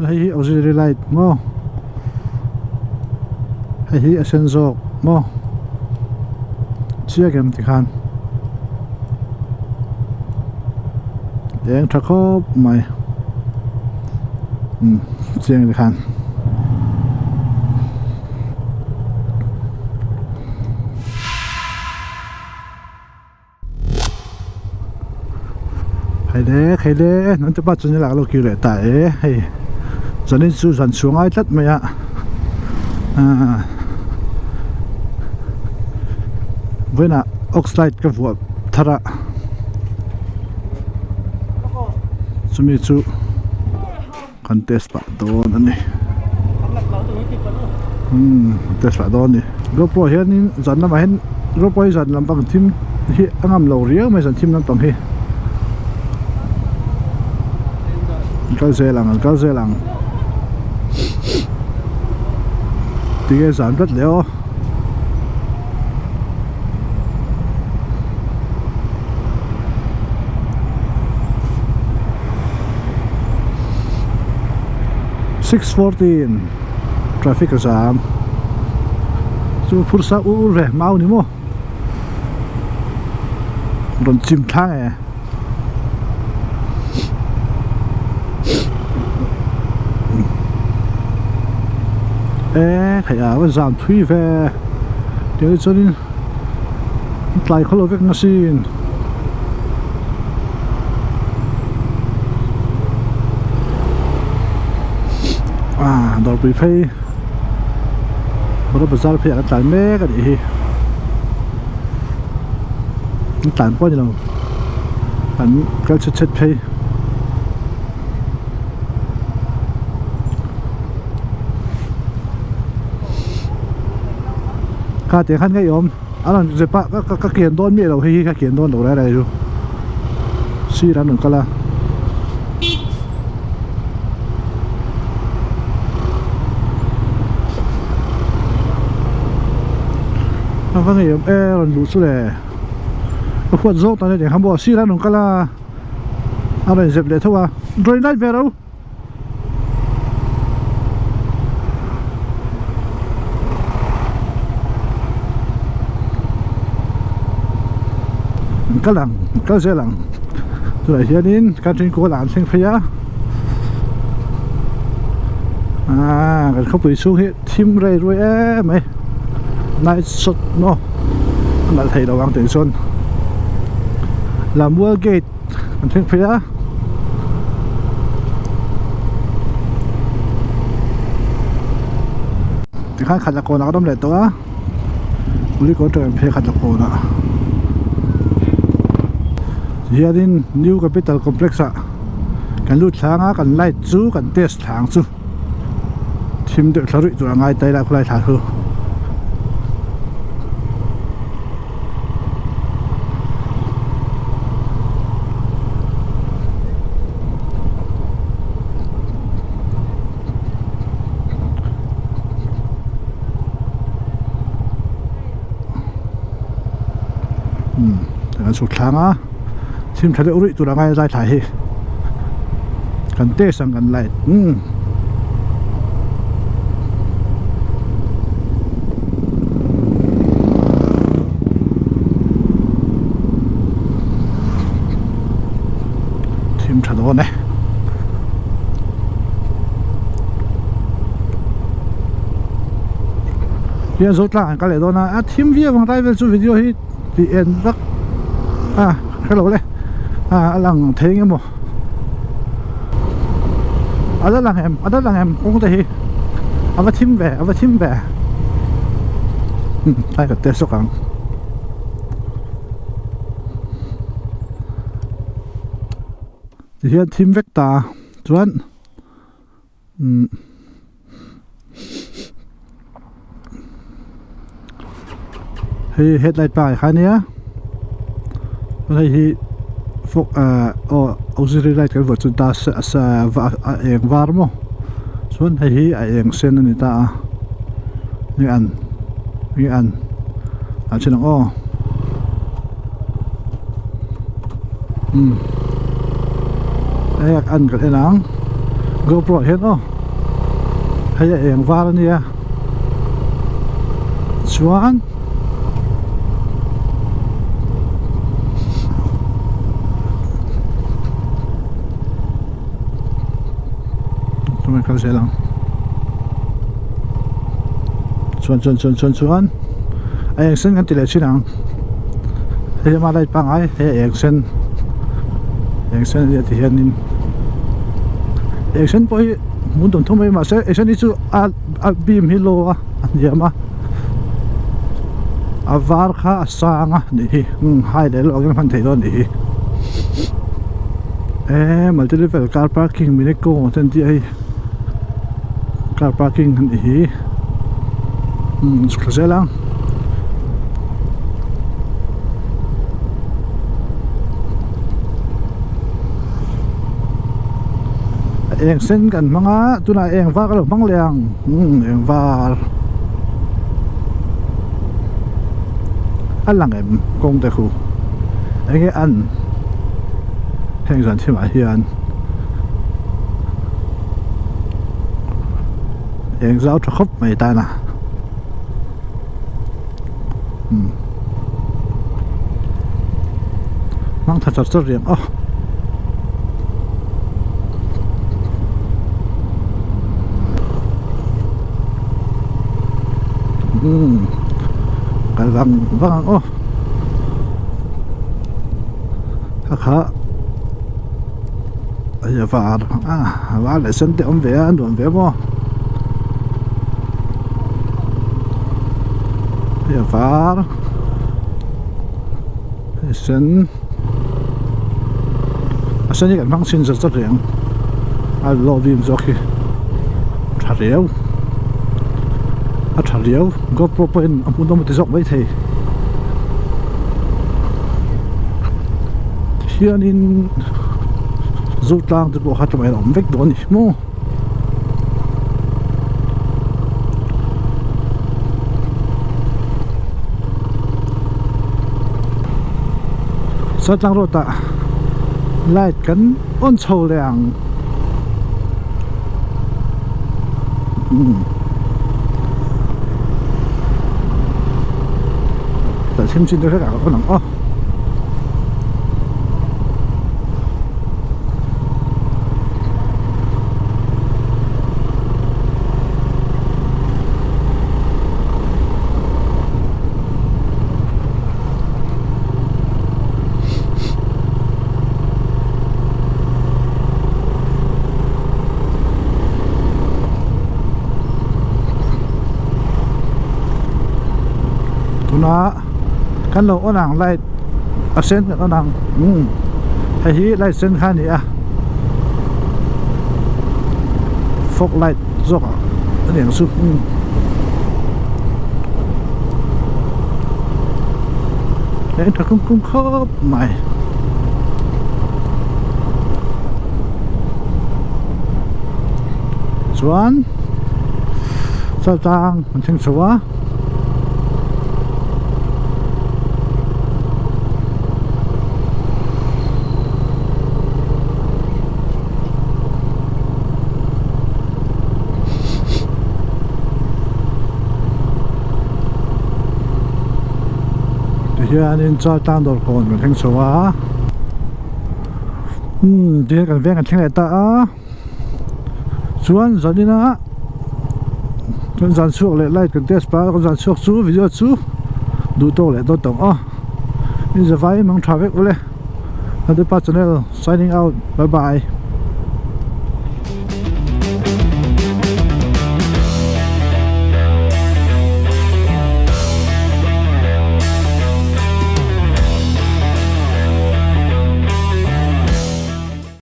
Hei auxiliary light mo. Hei sensor mo. Chia kem ti khan. Deng thakop mai. Chiang ti khan. Hei de nan te pa chun la lo ki le ta hei. Zanin su zan xuống ai tất mày ạ. Với là oxide cái vụ thara sumi chu contest pa don ani test pa don ni GoPro hian in zan lam hen GoPro zan lam pang thim hi angam lo riang mai zan thim lam pang hi kal ze lang tiếng giảm rất léo. (6:14) traffic giảm. Chú phút sau về mau ní mô. Còn chìm thang à. Thầy vẫn giảm thuy về để cho nên lại khó việc nó xin đòi bị phê bắt đầu bazar phê ăn tàn mẹ cái gì tàn quá nhiều ăn cái chết phê khá tiếng khăn cái ôm anh là dẹp bạ các kiện đón miệng đầu hay các kiện đón đầu đây rồi xí ra đừng có là nó có người ôm còn đủ số để có khuẩn dốc tại đây để ham bỏ xí ra đừng có là anh này dẹp để thôi à rồi nãy về đâu cái dễ lặng rồi hiện in cái chuyện của làm sinh phí á cái không bị xuống hiện thêm rồi mày này sốt nó là thầy đầu ăn tiền xuân làm mua gate cái sinh phí á thì khác khát là con nào đâm lại tôi á 우리 거를 배 가지고 오나 here in new capital complex a kan lut thanga kan light chu kan test thang chu thim de thlari chu angai tai la khulai tha thu kan su thanga thim thade uri tu rangai zai thai hi kan te sang kan light thim thado ne hiện rốt lại cái này đó là thim vía bằng tay về chú video hi thì end rất hello đây lằng thế nghe mồ ở đó lằng em cũng thấy ở vào thim về đây là test số càng thì hiện thim vector chuẩn thì headlight bài khai nhé đây thì phục auxiliary light cái vật chúng ta sẽ em var mo xuân hay hi em sen này ta như ăn trên đó ek an kan enang GoPro hen o hay eng var ania chuan tụi kan se lang chuan eng sen kan tile chinang hay ma lai pangai hay eng sen ya ti hianin eng sen poi mun don thomai ma se eng sen chu a bim hi lo a yama a var kha sanga ni hi hai le lo kan phan thei don ni hi multi level car parking mi ne ko ten ti ai car parking ni hi skase lang eng sen kan manga tuna eng var lo mang leang eng var alang em kong te khu enge an heng san thima hian eng zau tha khop mai ta na mang tha char riam cái văng ô khá giờ vào lại sân để ông vẽ đuổi vẽ mò giờ vào sân sân như cái măng xin rất riêng lo bìm rồi khi thà réo thà réo GoPro pen ông muốn đâu mà tự dọn mấy thầy hiện in rút lang từ bộ hạt trong này ông vách đó nhỉ mô sát lang rồi ta lại cấn ôn sầu làng tại xem xin tôi tất cả các bạn nó căn lỗ ở nàng lại ở sen ở nàng hay hi lại sen khai nhỉ phốc lại rồi điểm sụp đấy thật không khớp mày xuống sao trang mình thanh số hiện in cho tan đồ còn mình thanh số á đi cái ven cái thanh này ta xuống rồi đi nữa con dàn xuống lại cái test ba con dàn xuống chú video chú đủ to lại to tổng bây giờ phải mang travel lên. Hadi Channel signing out, bye bye.